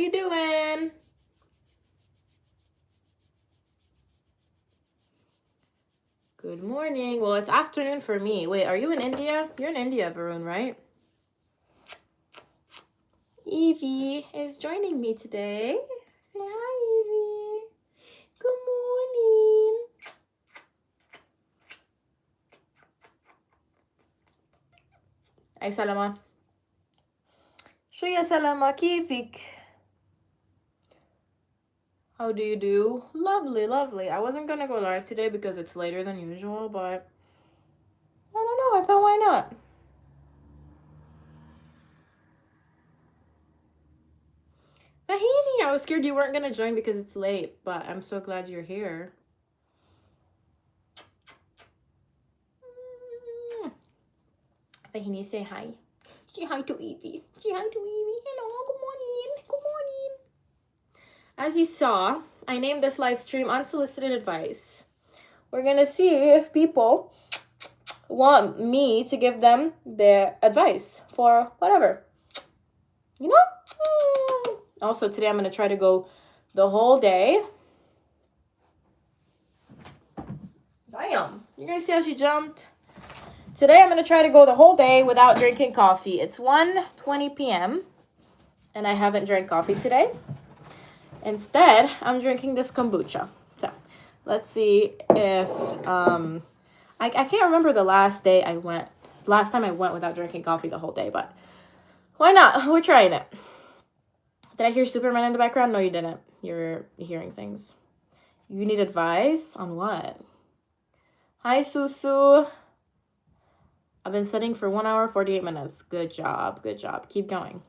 you doing? Good morning. Well, it's afternoon for me. Wait, are you in India? You're in India, Varun, right? Evie is joining me today. Say hi, Evie. Good morning. Ay salama. Shuya salama kifik. How do you do? Lovely, lovely. I wasn't gonna go live today because it's later than usual, but I don't know. I thought, why not? Vahini, I was scared you weren't gonna join because it's late, but I'm so glad you're here. Vahini, say hi. Say hi to Evie. Say hi to Evie. Hello, good morning. Good morning. As you saw, I named this live stream Unsolicited Advice. We're gonna see if people want me to give them their advice for whatever. You know? Also, today I'm gonna try to go the whole day. Damn. You guys see how she jumped? Today I'm gonna try to go the whole day without drinking coffee. It's 1:20 p.m. and I haven't drank coffee today. Instead, I'm drinking this kombucha. So, let's see if I can't remember the last time I went without drinking coffee the whole day, but why not? We're trying it. Did I hear Superman in the background? No, you didn't. You're hearing things. You need advice on what? Hi, Susu. I've been studying for 1 hour, 48 minutes. Good job. Good job. Keep going.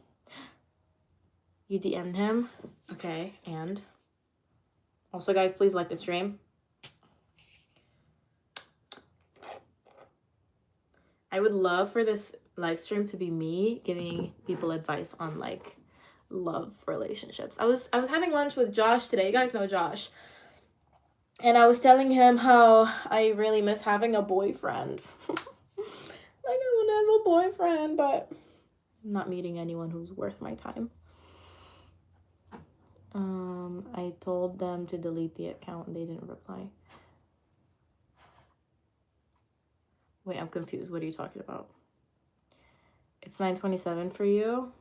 You DM'd him? Okay, and? Also, guys, please like the stream. I would love for this live stream to be me giving people advice on, like, love relationships. I was having lunch with Josh today. You guys know Josh. And I was telling him how I really miss having a boyfriend. Like, I want to have a boyfriend, but I'm not meeting anyone who's worth my time. I told them to delete the account and they didn't reply. Wait, I'm confused. What are you talking about? It's 9:27 for you.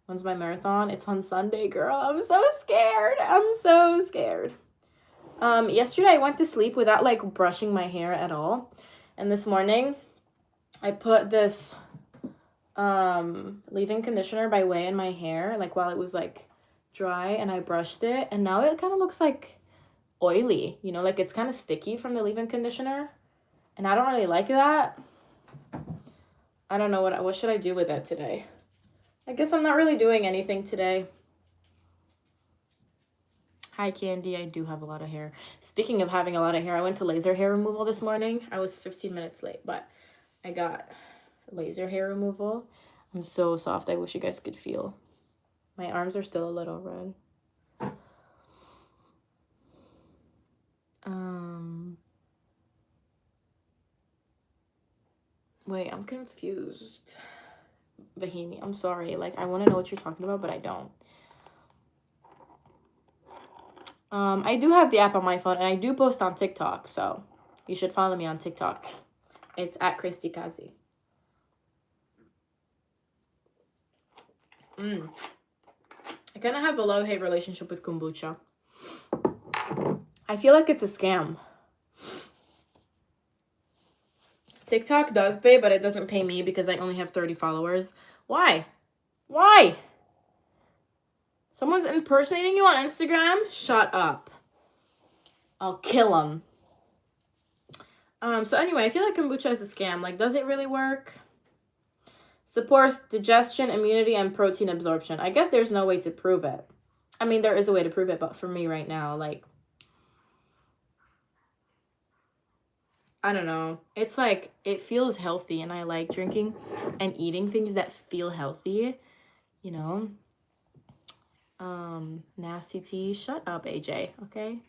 When's my marathon? It's on Sunday, girl. I'm so scared. I'm so scared. Yesterday I went to sleep without, like, brushing my hair at all. And this morning I put this leave-in conditioner by Way in my hair, like, while it was, like, dry, and I brushed it, and now it kind of looks, like, oily, you know, like, it's kind of sticky from the leave-in conditioner, and I don't really like that. I don't know what should I do with it today. I guess I'm not really doing anything today. Hi, Candy. I do have a lot of hair. Speaking of having a lot of hair, I went to laser hair removal this morning. I was 15 minutes late, but I got laser hair removal. I'm so soft. I wish you guys could feel. My arms are still a little red. Wait, I'm confused. Vahini, I'm sorry. Like, I want to know what you're talking about, but I don't. I do have the app on my phone, and I do post on TikTok, so you should follow me on TikTok. It's at Christy Kazi. I kind of have a love-hate relationship with kombucha. I feel like it's a scam. TikTok does pay, but it doesn't pay me because I only have 30 followers. Why? Why? Someone's impersonating you on Instagram? Shut up. I'll kill them. So anyway, I feel like kombucha is a scam. Like, does it really work? Supports digestion, immunity, and protein absorption. I guess there's no way to prove it. I mean, there is a way to prove it, but for me right now, like, I don't know. It's like, it feels healthy, and I like drinking and eating things that feel healthy, you know? Nasty tea. Shut up, AJ, okay?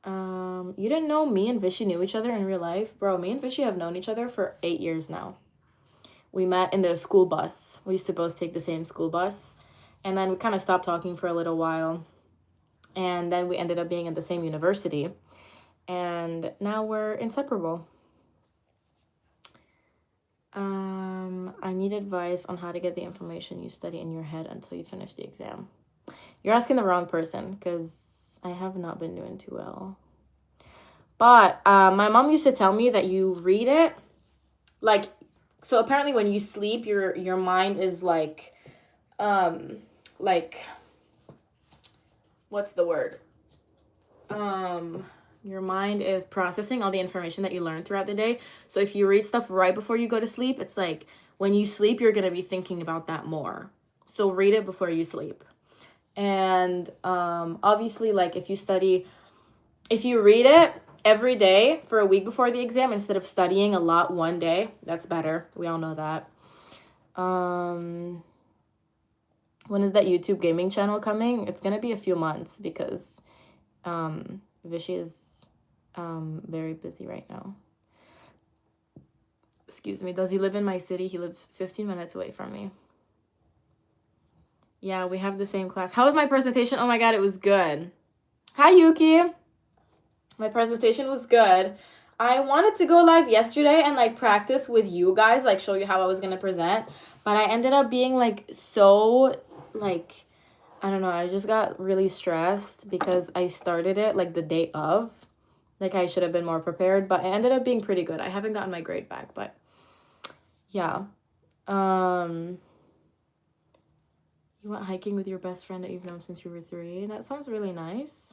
You didn't know me and Vishy knew each other in real life? Bro, me and Vishy have known each other for 8 years now. We met in the school bus. We used to both take the same school bus. And then we kind of stopped talking for a little while. And then we ended up being at the same university. And now we're inseparable. I need advice on how to get the information you study in your head until you finish the exam. You're asking the wrong person because I have not been doing too well. But my mom used to tell me that you read it. Like, so apparently when you sleep, your mind is like, what's the word? Your mind is processing all the information that you learned throughout the day. So if you read stuff right before you go to sleep, it's like when you sleep, you're going to be thinking about that more. So read it before you sleep. And obviously, like if you read it every day for a week before the exam instead of studying a lot one day, that's better. We all know that. When is that YouTube gaming channel coming? It's going to be a few months because Vishy is very busy right now. Excuse me. Does he live in my city? He lives 15 minutes away from me. Yeah, we have the same class. How was my presentation? Oh my God, it was good. Hi, Yuki. My presentation was good. I wanted to go live yesterday and like practice with you guys, like show you how I was going to present. But I ended up being like so like, I don't know. I just got really stressed because I started it like the day of. Like I should have been more prepared, but it ended up being pretty good. I haven't gotten my grade back, but yeah. You went hiking with your best friend that you've known since you were 3. That sounds really nice.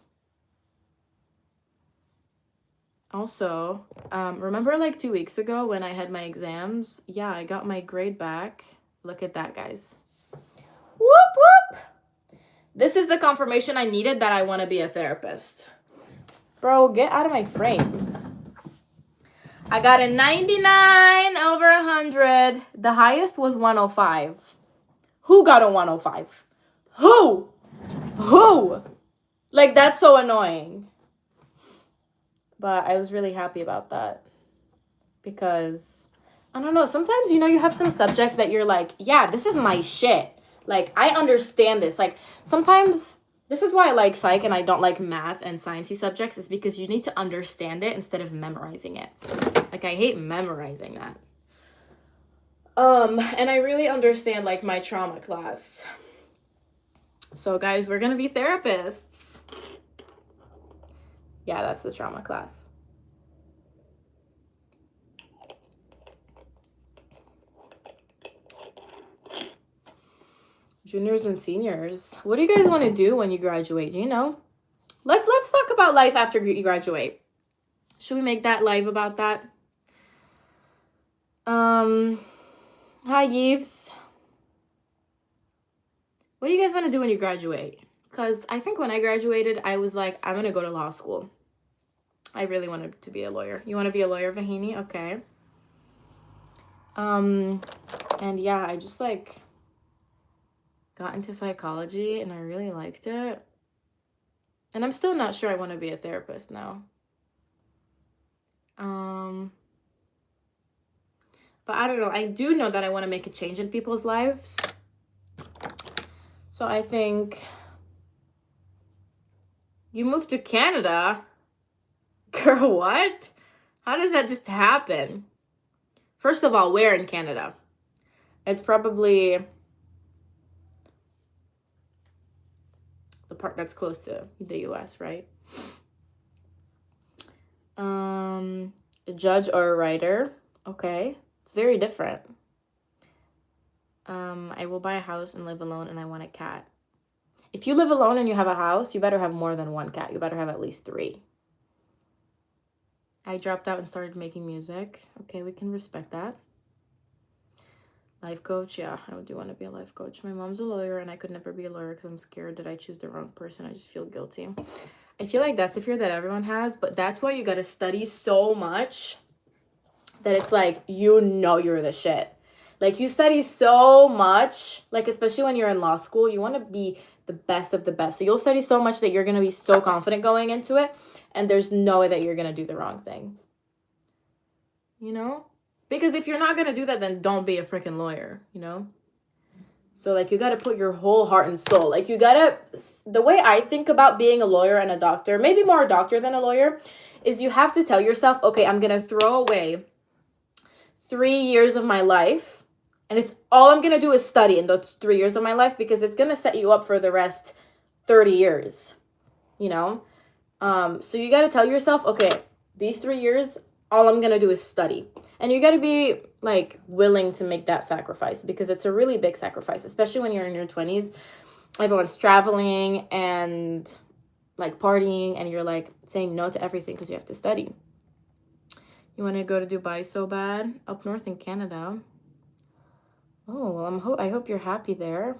Also, remember like 2 weeks ago when I had my exams? Yeah, I got my grade back. Look at that, guys. Whoop, whoop. This is the confirmation I needed that I want to be a therapist. Bro, get out of my frame. I got a 99 over 100. The highest was 105. Who got a 105? Who? Like, that's so annoying. But I was really happy about that. Because, I don't know, sometimes, you know, you have some subjects that you're like, yeah, this is my shit. Like, I understand this. Like, sometimes... This is why I like psych and I don't like math and sciencey subjects, is because you need to understand it instead of memorizing it. Like, I hate memorizing that. And I really understand, like, my trauma class. So, guys, we're gonna be therapists. Yeah, that's the trauma class. Juniors and seniors. What do you guys want to do when you graduate? You know, let's talk about life after you graduate. Should we make that live about that? Hi, Yves. What do you guys want to do when you graduate? Because I think when I graduated, I was like, I'm going to go to law school. I really wanted to be a lawyer. You want to be a lawyer, Vahini? Okay. And yeah, I just like got into psychology and I really liked it. And I'm still not sure I want to be a therapist now. But I don't know. I do know that I want to make a change in people's lives. So I think you moved to Canada? Girl, what? How does that just happen? First of all, where in Canada? It's probably the part that's close to the US, right? A judge or a writer. Okay. It's very different. I will buy a house and live alone and I want a cat. If you live alone and you have a house, you better have more than 1 cat. You better have at least 3. I dropped out and started making music. Okay, we can respect that. Life coach, yeah, I do want to be a life coach. My mom's a lawyer and I could never be a lawyer because I'm scared that I choose the wrong person. I just feel guilty. I feel like that's a fear that everyone has, but that's why you got to study so much that it's like, you know you're the shit. Like, you study so much, like, especially when you're in law school, you want to be the best of the best. So you'll study so much that you're going to be so confident going into it, and there's no way that you're going to do the wrong thing. You know? Because if you're not going to do that, then don't be a freaking lawyer, you know? So, like, you got to put your whole heart and soul. Like, you got to, the way I think about being a lawyer and a doctor, maybe more a doctor than a lawyer, is you have to tell yourself, okay, I'm going to throw away 3 years of my life, and it's all I'm going to do is study in those 3 years of my life, because it's going to set you up for the rest 30 years, you know? So you got to tell yourself, okay, these 3 years, all I'm going to do is study. And you got to be, like, willing to make that sacrifice, because it's a really big sacrifice, especially when you're in your 20s. Everyone's traveling and, like, partying, and you're, like, saying no to everything because you have to study. You want to go to Dubai so bad? Up north in Canada. Oh, well, I hope you're happy there.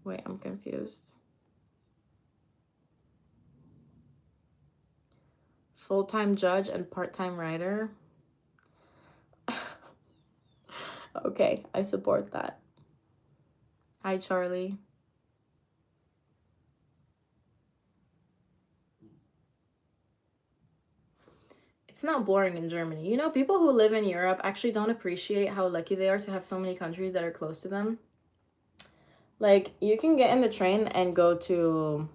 Wait, I'm confused. Full-time judge and part-time writer. Okay, I support that. Hi, Charlie. It's not boring in Germany. You know, people who live in Europe actually don't appreciate how lucky they are to have so many countries that are close to them. Like, you can get in the train and go to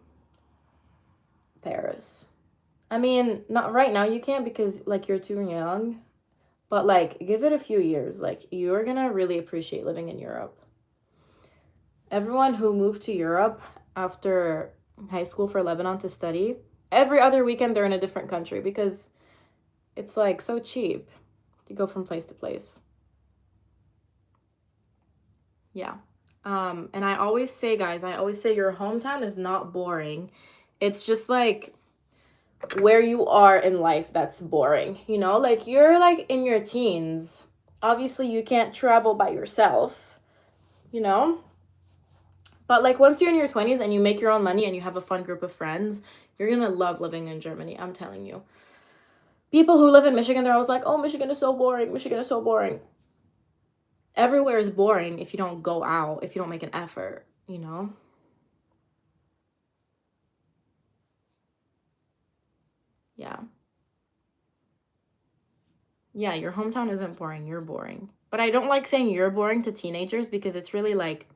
Paris. I mean, not right now you can't, because, like, you're too young. But, like, give it a few years. Like, you're gonna really appreciate living in Europe. Everyone who moved to Europe after high school for Lebanon to study, every other weekend they're in a different country, because it's, like, so cheap to go from place to place. Yeah. And I always say, guys, your hometown is not boring. It's just, like, where you are in life that's boring, you know? Like, you're, like, in your teens. Obviously, you can't travel by yourself, you know? But, like, once you're in your 20s and you make your own money and you have a fun group of friends, you're gonna love living in Germany, I'm telling you. People who live in Michigan, they're always like, oh, Michigan is so boring. Michigan is so boring. Everywhere is boring if you don't go out, if you don't make an effort, you know? Yeah. Yeah, your hometown isn't boring. You're boring. But I don't like saying you're boring to teenagers, because it's really, like,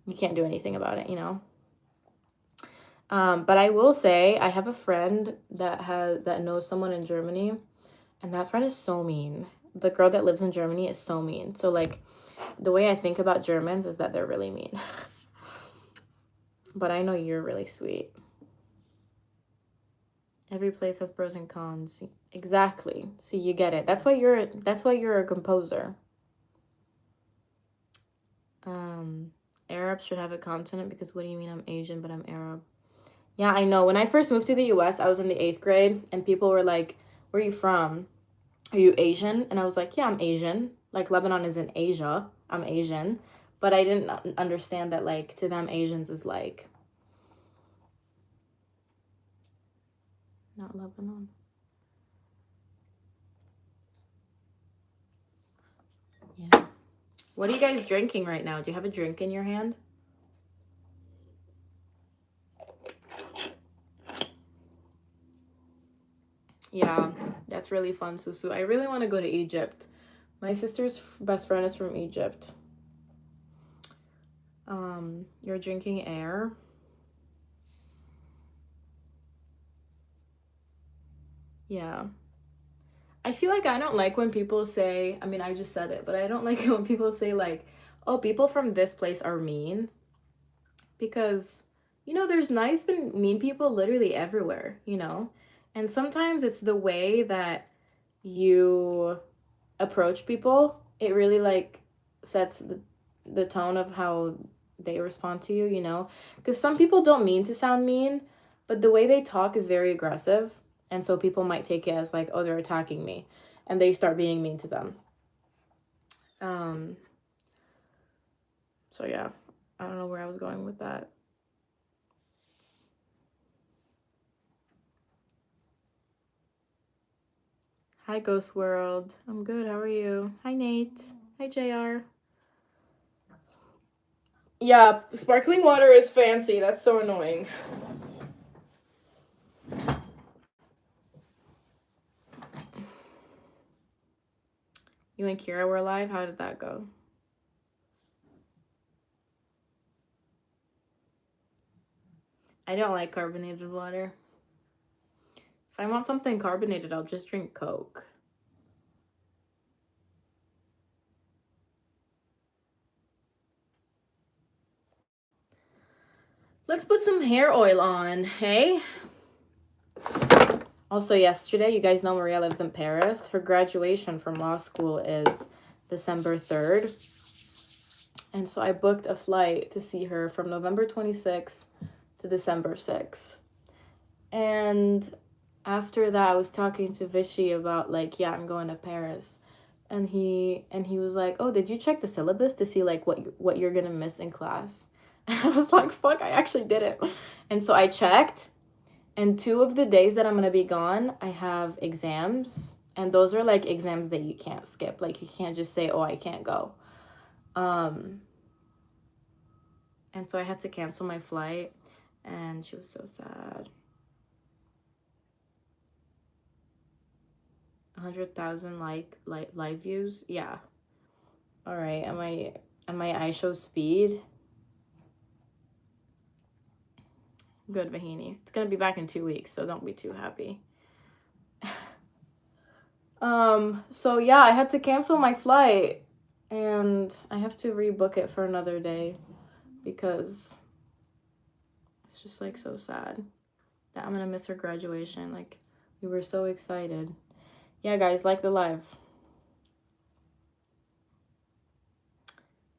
you can't do anything about it, you know? But I will say I have a friend that knows someone in Germany, and that friend is so mean. The girl that lives in Germany is so mean. So, like, the way I think about Germans is that they're really mean. But I know you're really sweet. Every place has pros and cons. Exactly. See, you get it. That's why you're a composer. Arabs should have a continent, because what do you mean I'm Asian but I'm Arab? Yeah, I know. When I first moved to the US, I was in the 8th grade, and people were like, where are you from? Are you Asian? And I was like, yeah, I'm Asian. Like, Lebanon is in Asia. I'm Asian. But I didn't understand that, like, to them, Asians is, like, not Lebanon. Yeah. What are you guys drinking right now? Do you have a drink in your hand? Yeah, that's really fun, Susu. I really want to go to Egypt. My sister's best friend is from Egypt. You're drinking air. Yeah. I feel like I don't like when people say, I mean, I just said it, but I don't like it when people say, like, oh, people from this place are mean. Because, you know, there's nice and mean people literally everywhere, you know? And sometimes it's the way that you approach people. It really, like, sets the tone of how they respond to you, you know? Because some people don't mean to sound mean, but the way they talk is very aggressive. And so people might take it as, like, oh, they're attacking me. And they start being mean to them. So, yeah. I don't know where I was going with that. Hi, Ghost World. I'm good. How are you? Hi, Nate. Hi, JR. Yeah, sparkling water is fancy. That's so annoying. You and Kira were live? How did that go? I don't like carbonated water. If I want something carbonated, I'll just drink Coke. Let's put some hair oil on, hey? Also, yesterday, you guys know Maria lives in Paris. Her graduation from law school is December 3rd. And so I booked a flight to see her from November 26th to December 6th. And after that, I was talking to Vichy about, like, yeah, I'm going to Paris. And he was like, oh, did you check the syllabus to see, like, what you're going to miss in class? And I was like, fuck, I actually didn't. And so I checked. And 2 of the days that I'm going to be gone, I have exams. And those are, like, exams that you can't skip. Like, you can't just say, oh, I can't go. And so I had to cancel my flight. And she was so sad. 100,000 live views. Yeah. All right. Am I iShow speed? Good, Vahini. It's gonna be back in 2 weeks, so don't be too happy. So yeah, I had to cancel my flight and I have to rebook it for another day because it's just like so sad that I'm gonna miss her graduation. Like, we were so excited. Yeah, guys, like the live.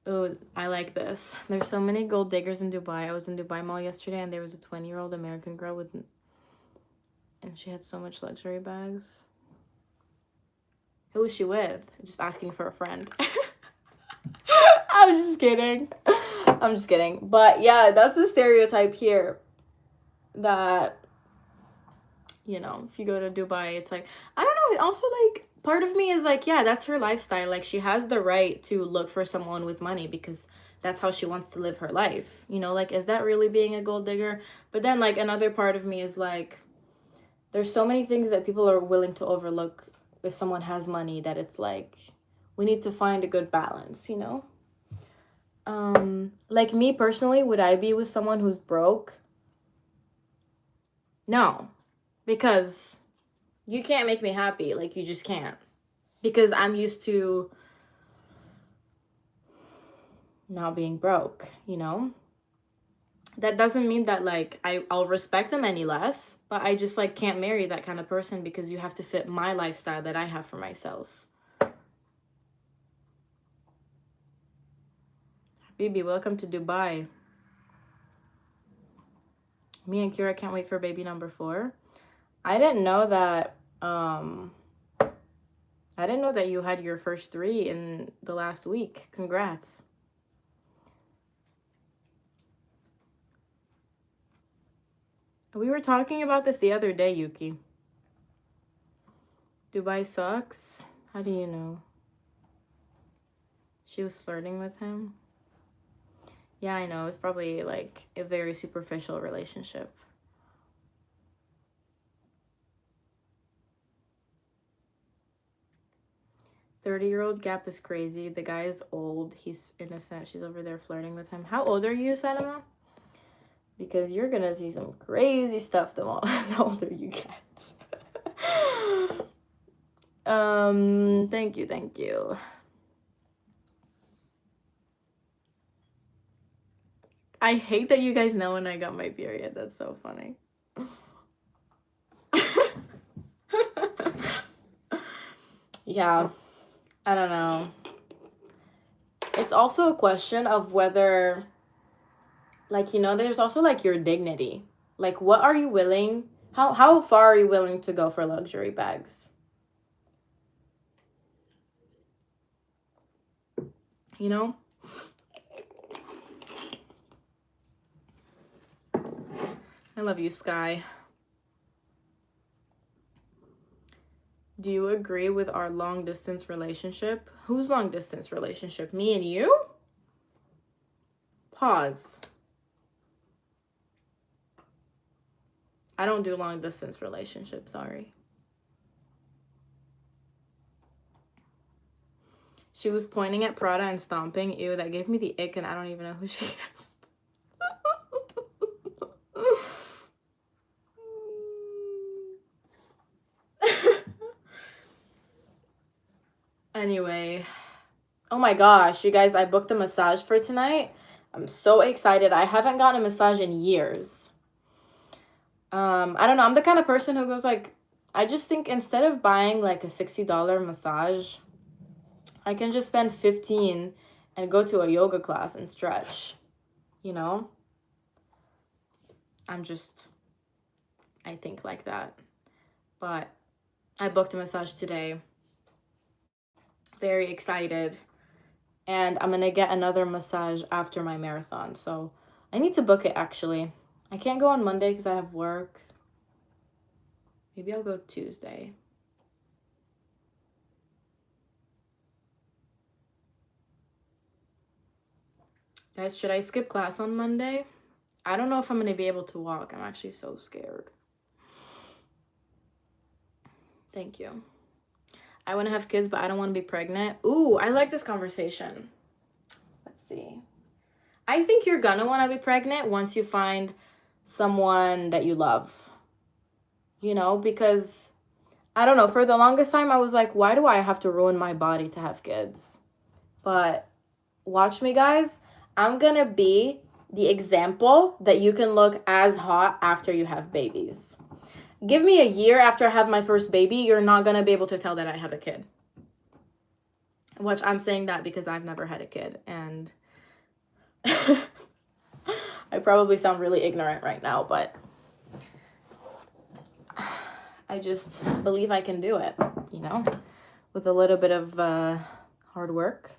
Oh, I like this. There's so many gold diggers in Dubai. I was in Dubai Mall yesterday and there was a 20-year-old American girl and she had so much luxury bags. Who was she with? Just asking for a friend. I'm just kidding. I'm just kidding. But yeah, that's the stereotype here. That, you know, if you go to Dubai, it's like, I don't know. It also, like, part of me is like, yeah, that's her lifestyle. Like, she has the right to look for someone with money because that's how she wants to live her life. You know, like, is that really being a gold digger? But then, like, another part of me is like, there's so many things that people are willing to overlook if someone has money that it's like, we need to find a good balance, you know? Like me personally, would I be with someone who's broke? No, because you can't make me happy. Like, you just can't. Because I'm used to not being broke, you know? That doesn't mean that, like, I'll respect them any less, but I just, like, can't marry that kind of person because you have to fit my lifestyle that I have for myself. Bibi, welcome to Dubai. Me and Kira can't wait for baby number 4. I didn't know that, you had your first 3 in the last week. Congrats. We were talking about this the other day, Yuki. Dubai sucks? How do you know? She was flirting with him? Yeah, I know. It's probably, like, a very superficial relationship. "30-year-old gap is crazy. The guy is old. He's innocent. She's over there flirting with him." How old are you, Salama? Because you're gonna see some crazy stuff the older you get. Thank you. I hate that you guys know when I got my period. That's so funny. Yeah, I don't know. It's also a question of whether, like, you know, there's also, like, your dignity. Like, what are you willing, how far are you willing to go for luxury bags? You know? I love you, Sky. Do you agree with our long distance relationship? Whose long distance relationship? Me and you? Pause. I don't do long distance relationships, sorry. She was pointing at Prada and stomping. Ew, that gave me the ick and I don't even know who she is. Anyway, oh my gosh, you guys, I booked a massage for tonight. I'm so excited. I haven't gotten a massage in years. I don't know. I'm the kind of person who goes like, I just think instead of buying like a $60 massage, I can just spend 15 and go to a yoga class and stretch, you know? I think like that. But I booked a massage today. Very excited. And I'm going to get another massage after my marathon. So I need to book it actually. I can't go on Monday because I have work. Maybe I'll go Tuesday. Guys, should I skip class on Monday? I don't know if I'm going to be able to walk. I'm actually so scared. Thank you. I want to have kids, but I don't want to be pregnant. Ooh, I like this conversation. Let's see. I think you're going to want to be pregnant once you find someone that you love. You know, because I don't know, for the longest time I was like, why do I have to ruin my body to have kids? But watch me, guys. I'm going to be the example that you can look as hot after you have babies. Give me a year after I have my first baby, you're not going to be able to tell that I have a kid. Which I'm saying that because I've never had a kid. And I probably sound really ignorant right now, but I just believe I can do it, you know, with a little bit of hard work.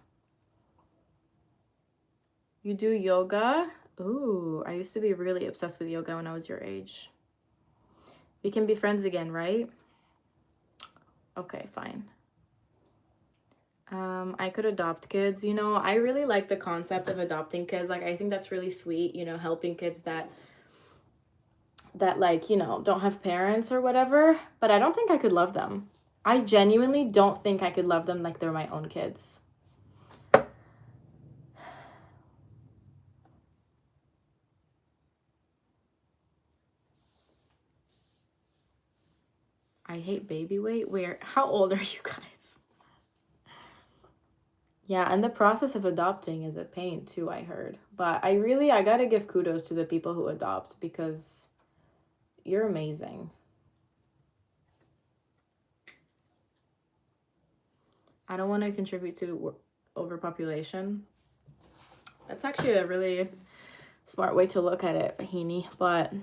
You do yoga? Ooh, I used to be really obsessed with yoga when I was your age. We can be friends again, right? Okay, fine. I could adopt kids. You know, I really like the concept of adopting kids. Like, I think that's really sweet, you know, helping kids that like, you know, don't have parents or whatever. But I don't think I could love them. I genuinely don't think I could love them like they're my own kids. I hate baby weight. How old are you guys? Yeah, and the process of adopting is a pain too, I heard. But I gotta give kudos to the people who adopt because you're amazing. I don't want to contribute to overpopulation. That's actually a really smart way to look at it, Fahini, but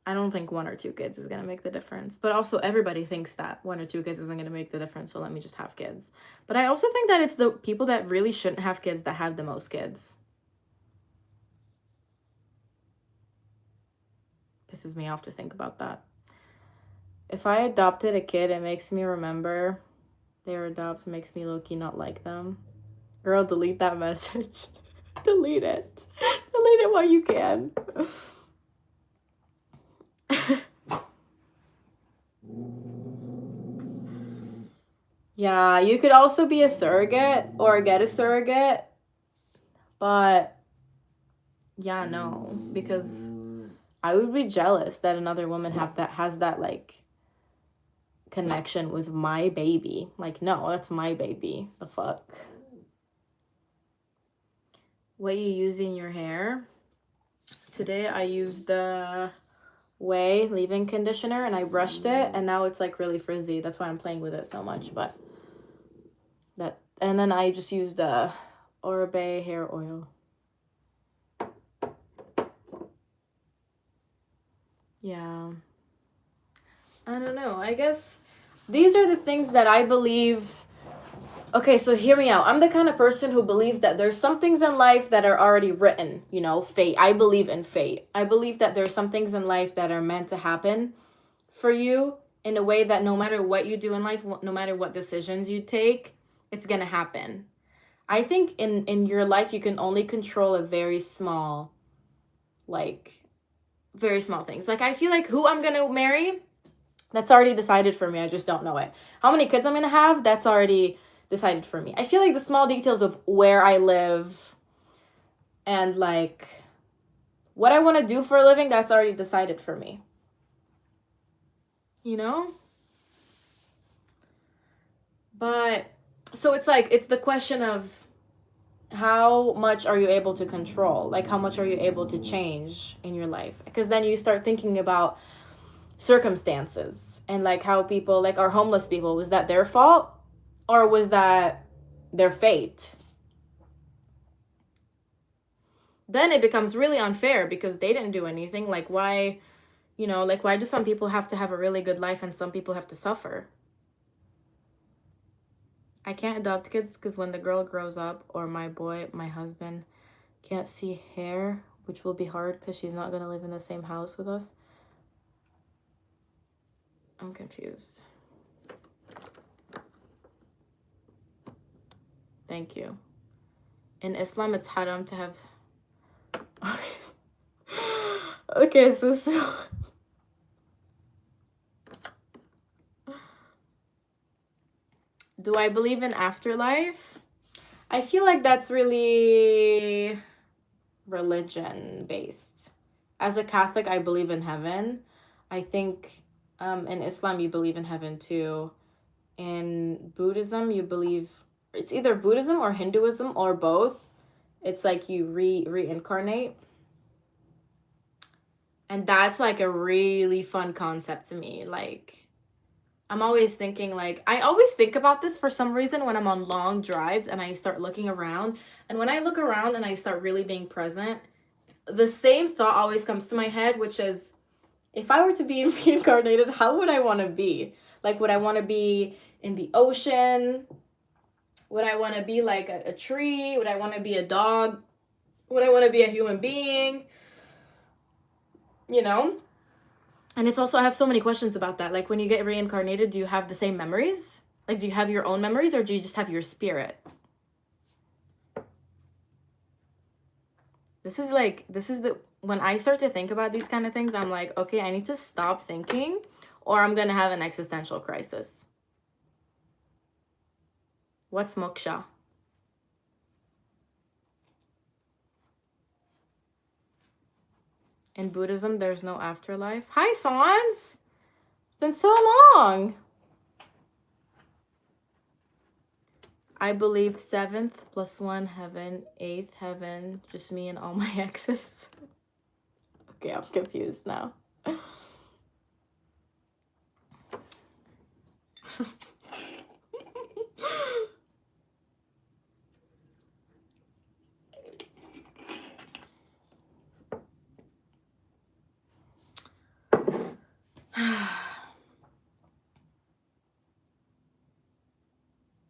I don't think 1 or 2 kids is going to make the difference. But also everybody thinks that 1 or 2 kids isn't going to make the difference, so let me just have kids. But I also think that it's the people that really shouldn't have kids that have the most kids. Pisses me off to think about that. If I adopted a kid, it makes me remember their adopt, makes me low-key not like them. Girl, delete that message. Delete it. Delete it while you can. Yeah, you could also be a surrogate or get a surrogate. But yeah, no, because I would be jealous that another woman has that like connection with my baby. Like, no, that's my baby. The fuck? What you use in your hair? Today I used the Way leave-in conditioner and I brushed it and now it's like really frizzy. That's why I'm playing with it so much. But and then I just used the Oribe hair oil. Yeah. I don't know. I guess these are the things that I believe. Okay, so hear me out. I'm the kind of person who believes that there's some things in life that are already written, you know, fate. I believe in fate. I believe that there's some things in life that are meant to happen for you in a way that no matter what you do in life, no matter what decisions you take, it's going to happen. I think in your life, you can only control a very small things. Like, I feel like who I'm going to marry, that's already decided for me. I just don't know it. How many kids I'm going to have, that's already decided for me. I feel like the small details of where I live and like what I want to do for a living, that's already decided for me. You know? But so it's like, it's the question of how much are you able to control? Like, how much are you able to change in your life? Because then you start thinking about circumstances and like how people, like our homeless people, was that their fault or was that their fate? Then it becomes really unfair because they didn't do anything. Like, why, you know, like, why do some people have to have a really good life and some people have to suffer? I can't adopt kids because when the girl grows up, or my boy, my husband, can't see hair, which will be hard because she's not going to live in the same house with us. I'm confused. Thank you. In Islam, it's haram to have... Okay, so... Do I believe in afterlife? I feel like that's really religion based. As a Catholic, I believe in heaven. I think in Islam, you believe in heaven too. In Buddhism, you believe it's either Buddhism or Hinduism or both. It's like you reincarnate. And that's like a really fun concept to me. Like, I'm always thinking, like, I always think about this for some reason when I'm on long drives and I start looking around. And when I look around and I start really being present, the same thought always comes to my head, which is, if I were to be reincarnated, how would I want to be? Like, would I want to be in the ocean? Would I want to be like a tree? Would I want to be a dog? Would I want to be a human being? You know? And it's also, I have so many questions about that. Like, when you get reincarnated, do you have the same memories? Like, do you have your own memories or do you just have your spirit? This is when I start to think about these kind of things, I'm like, okay, I need to stop thinking or I'm going to have an existential crisis. What's moksha? In Buddhism, there's no afterlife. Hi, Sans! It's been so long! I believe 7th plus 1 heaven, 8th heaven, just me and all my exes. Okay, I'm confused now.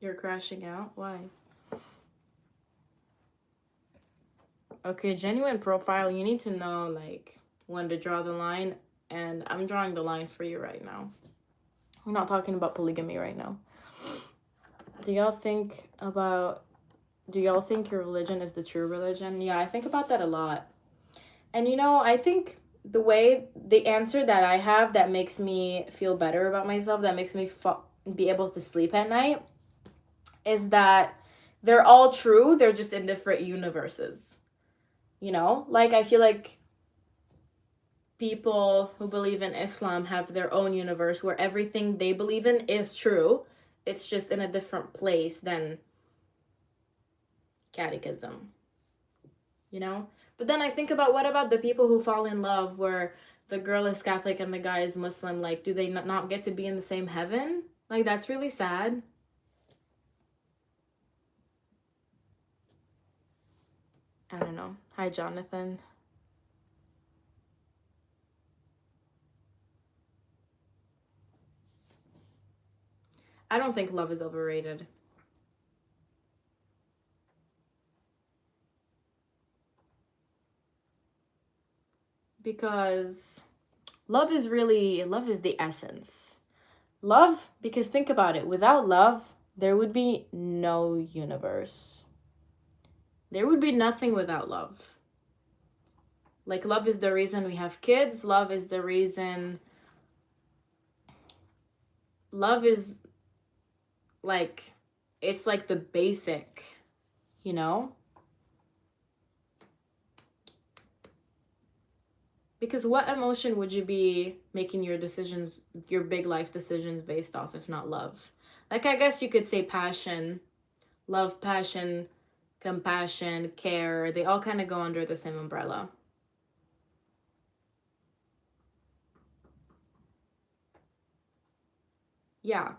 You're crashing out? Why? Okay, genuine profile, you need to know, like, when to draw the line, and I'm drawing the line for you right now. We're not talking about polygamy right now. Do y'all think your religion is the true religion? Yeah, I think about that a lot. And, you know, I think the answer that I have that makes me feel better about myself, that makes me be able to sleep at night, is that they're all true, they're just in different universes. You know, like, I feel like people who believe in Islam have their own universe where everything they believe in is true. It's just in a different place than catechism, you know? But then I think about, what about the people who fall in love where the girl is Catholic and the guy is Muslim? Like, do they not get to be in the same heaven? Like, that's really sad. I don't know. Hi, Jonathan. I don't think love is overrated. Because love is the essence. Love, because think about it. Without love, there would be no universe. There would be nothing without love. Like, love is the reason we have kids. Love is the reason... Love is, like, it's like the basic, you know? Because what emotion would you be making your decisions, your big life decisions based off if not love? Like, I guess you could say passion, love, passion, compassion, care. They all kind of go under the same umbrella. Yeah.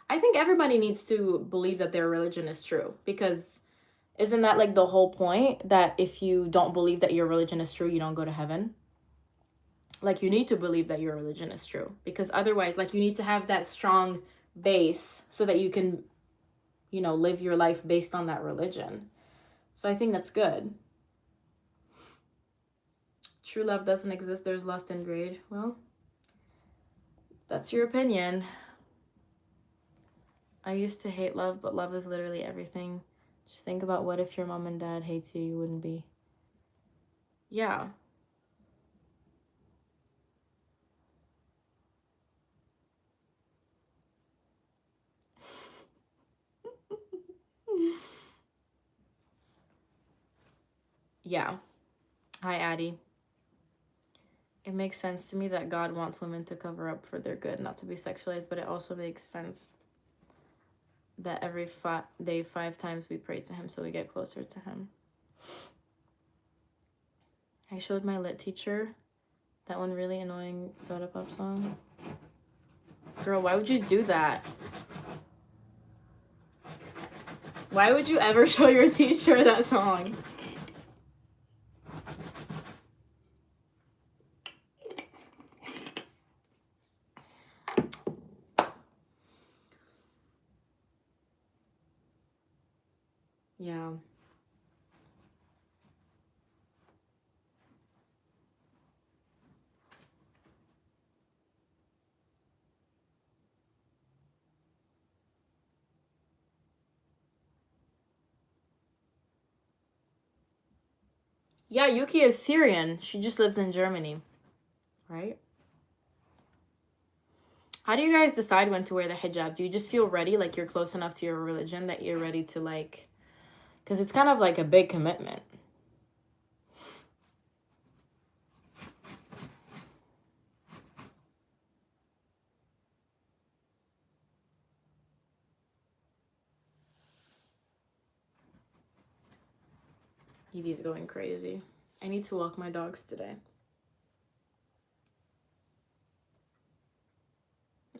I think everybody needs to believe that their religion is true, because isn't that like the whole point, that if you don't believe that your religion is true, you don't go to heaven? Like, you need to believe that your religion is true, because otherwise, like, you need to have that strong base so that you can, you know, live your life based on that religion. So I think that's good. True love doesn't exist. There's lust and greed. Well, that's your opinion. I used to hate love, but love is literally everything. Just think about, what if your mom and dad hates you? You wouldn't be. Yeah. Yeah. Hi, Addie. It makes sense to me that God wants women to cover up for their good, not to be sexualized, but it also makes sense that every day 5 times we pray to him so we get closer to him. I showed my lit teacher that one really annoying Soda Pop song. Girl, why would you do that? Why would you ever show your teacher that song? Yeah. Yeah, Yuki is Syrian. She just lives in Germany. Right? How do you guys decide when to wear the hijab? Do you just feel ready, like you're close enough to your religion that you're ready to, like... Because it's kind of like a big commitment. Evie's going crazy. I need to walk my dogs today.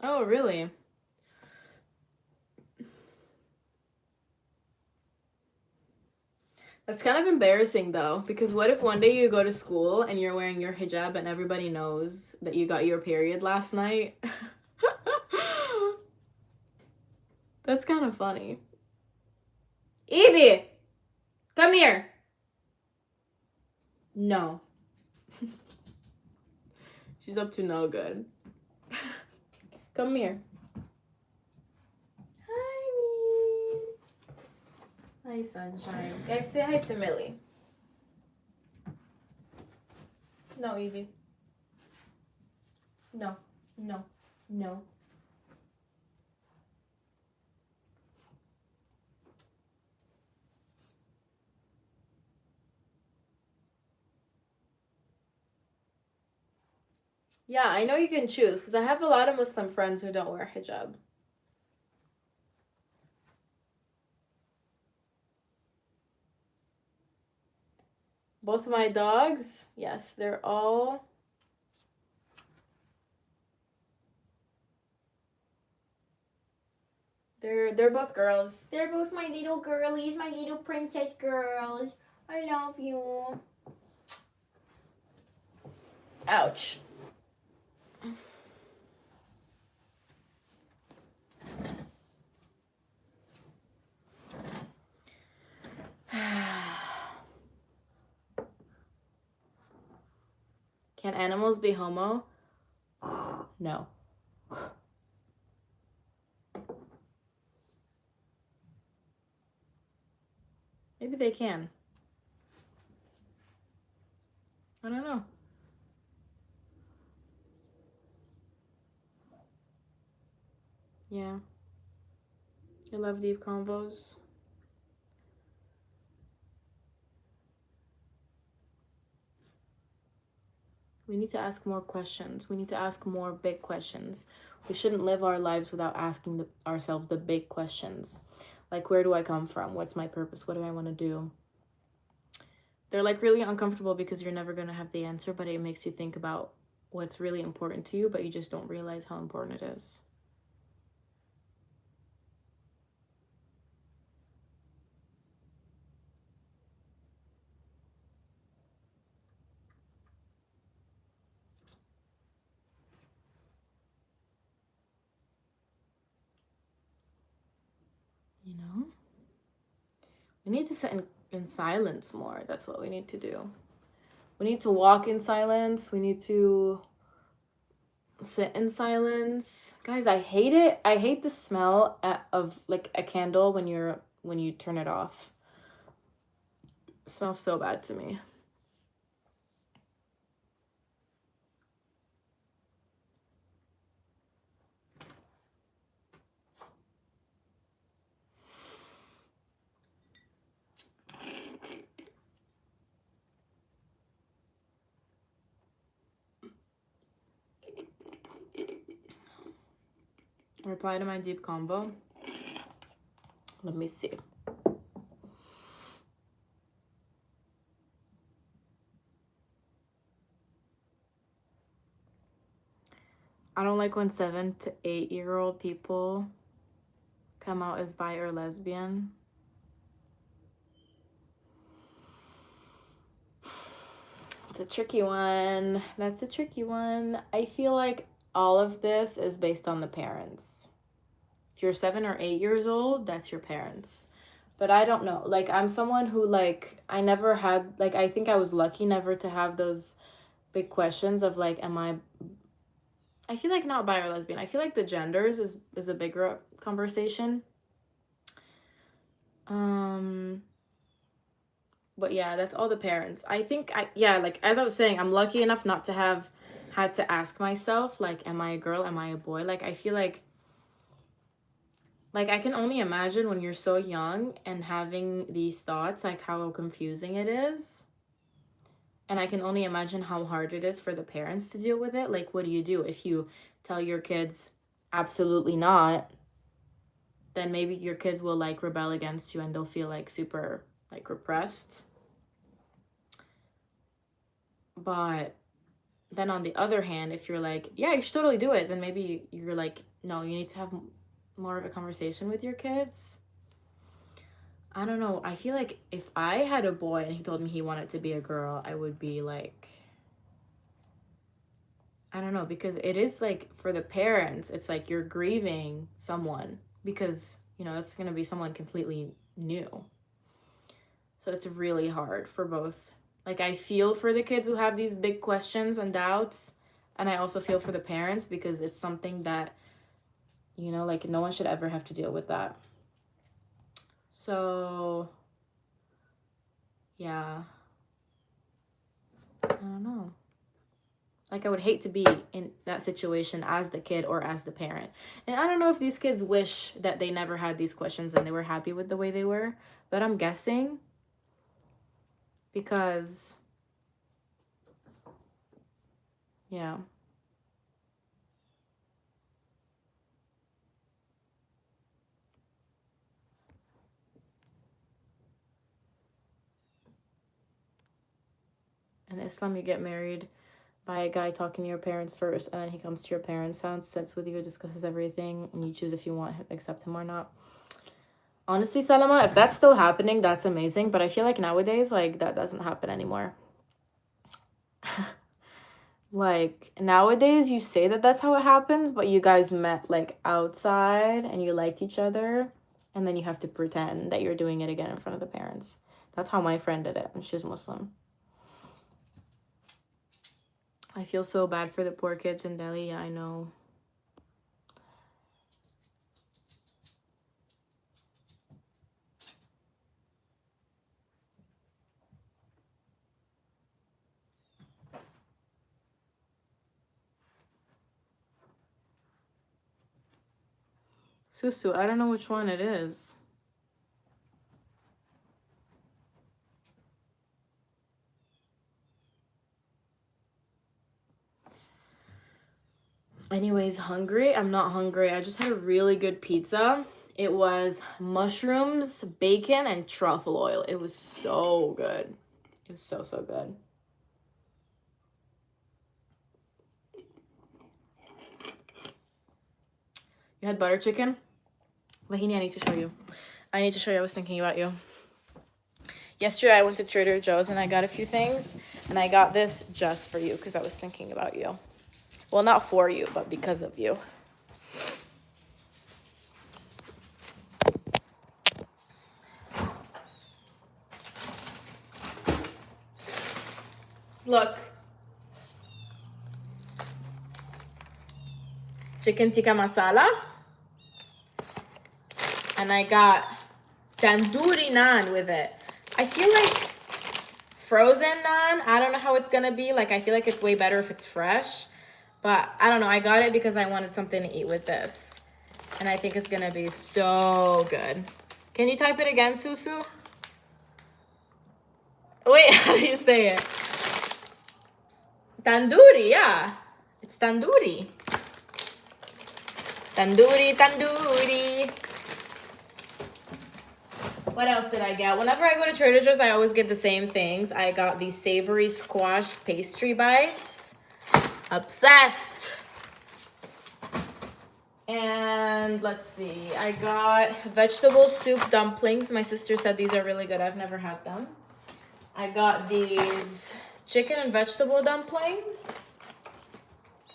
Oh, really? That's kind of embarrassing, though, because what if one day you go to school and you're wearing your hijab and everybody knows that you got your period last night? That's kind of funny. Evie! Come here! No. She's up to no good. Come here. Hi, me. Hi, sunshine. Guys, say hi to Millie. No, Evie. No. No. No. Yeah, I know you can choose, because I have a lot of Muslim friends who don't wear hijab. Both my dogs, yes, they're all... They're both girls. They're both my little girlies, my little princess girls. I love you. Ouch. Can animals be homo? No. Maybe they can. I don't know. Yeah. I love deep convos. We need to ask more questions. We need to ask more big questions. We shouldn't live our lives without asking ourselves the big questions. Like, where do I come from? What's my purpose? What do I want to do? They're like really uncomfortable because you're never going to have the answer, but it makes you think about what's really important to you, but you just don't realize how important it is. You know? We need to sit in silence more. That's what we need to do. We need to walk in silence. We need to sit in silence. Guys, I hate it. I hate the smell of like a candle when you turn it off. It smells so bad to me. Reply to my deep combo. Let me see. I don't like when 7 to 8-year-old people come out as bi or lesbian. It's a tricky one. That's a tricky one. I feel like all of this is based on the parents. If you're 7 or 8 years old, that's your parents. But I don't know. Like, I'm someone who, like, I never had, like, I think I was lucky never to have those big questions of, like, I feel like not bi or lesbian. I feel like the genders is a bigger conversation. But yeah, that's all the parents. I think like as I was saying, I'm lucky enough not to have had to ask myself, like, am I a girl? Am I a boy? Like, I feel like I can only imagine when you're so young and having these thoughts, like how confusing it is. And I can only imagine how hard it is for the parents to deal with it. Like, what do you do if you tell your kids absolutely not? Then maybe your kids will like rebel against you and they'll feel like super like repressed. But then on the other hand, if you're like, yeah, you should totally do it, then maybe you're like, no, you need to have more of a conversation with your kids. I don't know. I feel like if I had a boy and he told me he wanted to be a girl, I would be like, I don't know, because it is like for the parents, it's like you're grieving someone because, you know, it's going to be someone completely new. So it's really hard for both. Like, I feel for the kids who have these big questions and doubts, and I also feel for the parents because it's something that, you know, like, no one should ever have to deal with that. So, yeah. I don't know. Like, I would hate to be in that situation as the kid or as the parent. And I don't know if these kids wish that they never had these questions and they were happy with the way they were, but I'm guessing because, yeah. In Islam, you get married by a guy talking to your parents first, and then he comes to your parents' house, sits with you, discusses everything, and you choose if you want to accept him or not. Honestly, Salama, if that's still happening, that's amazing, but I feel like nowadays, like, that doesn't happen anymore. Like, nowadays, you say that that's how it happens, but you guys met, like, outside, and you liked each other, and then you have to pretend that you're doing it again in front of the parents. That's how my friend did it, and she's Muslim. I feel so bad for the poor kids in Delhi. Yeah, I know. Susu, I don't know which one it is. Anyways, hungry? I'm not hungry. I just had a really good pizza. It was mushrooms, bacon, and truffle oil. It was so good. It was so, so good. You had butter chicken? Vahini, I need to show you. I was thinking about you. Yesterday, I went to Trader Joe's and I got a few things. And I got this just for you because I was thinking about you. Well, not for you, but because of you. Look. Chicken tikka masala. And I got tandoori naan with it. I feel like frozen naan, I don't know how it's gonna be. Like, I feel like it's way better if it's fresh. But I don't know. I got it because I wanted something to eat with this. And I think it's gonna be so good. Can you type it again, Susu? Wait, how do you say it? Tandoori, yeah. It's tandoori. Tandoori, tandoori. What else did I get? Whenever I go to Trader Joe's, I always get the same things. I got these savory squash pastry bites. Obsessed. And let's see. I got vegetable soup dumplings. My sister said these are really good. I've never had them. I got these chicken and vegetable dumplings.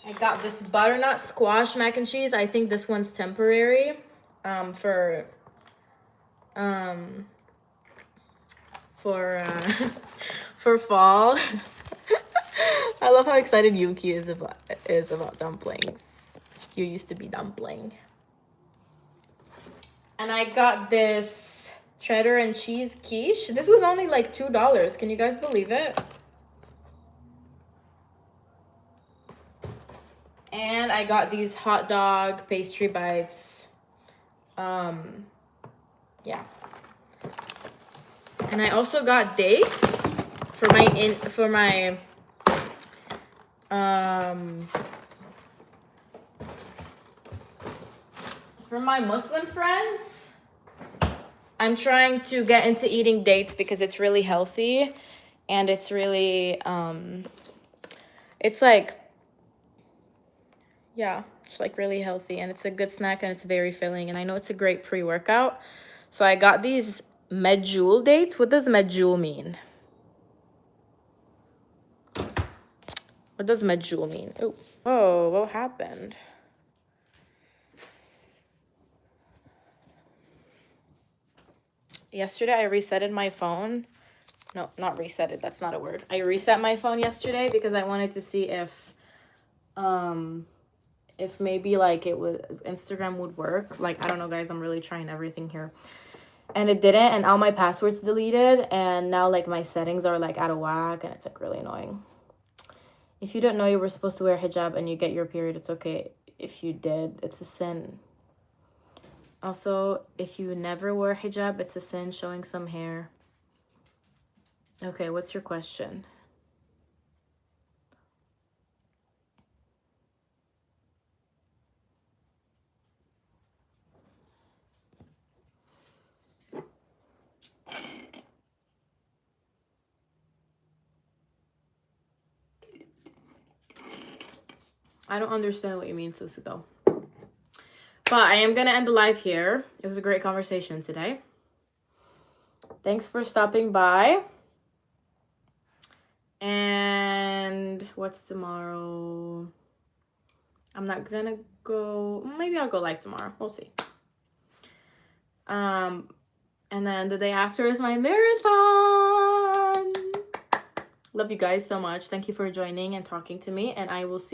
I got this butternut squash mac and cheese. I think this one's temporary for fall. I love how excited Yuki is about dumplings. You used to be dumpling. And I got this cheddar and cheese quiche. This was only like $2. Can you guys believe it? And I got these hot dog pastry bites. Yeah. And I also got dates for my Muslim friends. I'm trying to get into eating dates because it's really healthy and it's really it's like, yeah, it's like really healthy and it's a good snack and it's very filling and I know it's a great pre-workout. So I got these medjool dates. What does medjool mean? What does medjool mean? Oh, what happened? Yesterday I resetted my phone. No, not resetted. That's not a word. I reset my phone yesterday because I wanted to see if maybe like Instagram would work. Like, I don't know, guys. I'm really trying everything here. And it didn't, and all my passwords deleted, and now like my settings are like out of whack, and it's like really annoying. If you didn't know you were supposed to wear hijab and you get your period, it's okay. If you did, it's a sin. Also, if you never wear hijab, it's a sin showing some hair. Okay, what's your question? I don't understand what you mean, Susu, though. But I am going to end the live here. It was a great conversation today. Thanks for stopping by. And what's tomorrow? I'm not going to go. Maybe I'll go live tomorrow. We'll see. And then the day after is my marathon. Love you guys so much. Thank you for joining and talking to me. And I will see